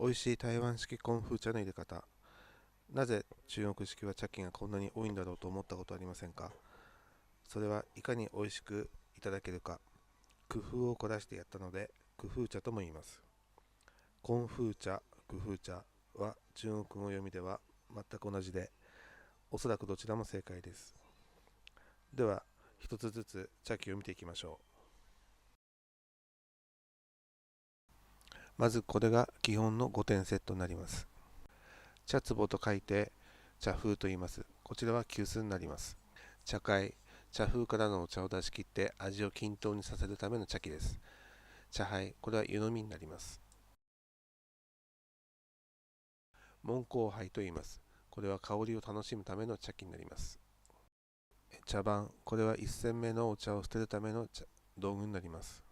美味しい台湾式コンフーチャの入れ方。なぜ中国式は茶器がこんなに多いんだろうと思ったことありませんか？それはいかに美味しくいただけるか、工夫を凝らしてやったので、工夫茶とも言います。コンフーチャ、工夫茶は中国語読みでは全く同じで、おそらくどちらも正解です。では、一つずつ茶器を見ていきましょう。まずこれが基本の5点セットになります。茶壺と書いて茶風と言います。こちらは急須になります。茶会、茶風からのお茶を出し切って味を均等にさせるための茶器です。茶杯、これは湯飲みになります。門香杯と言います。これは香りを楽しむための茶器になります。茶盤、これは1煎目のお茶を捨てるための道具になります。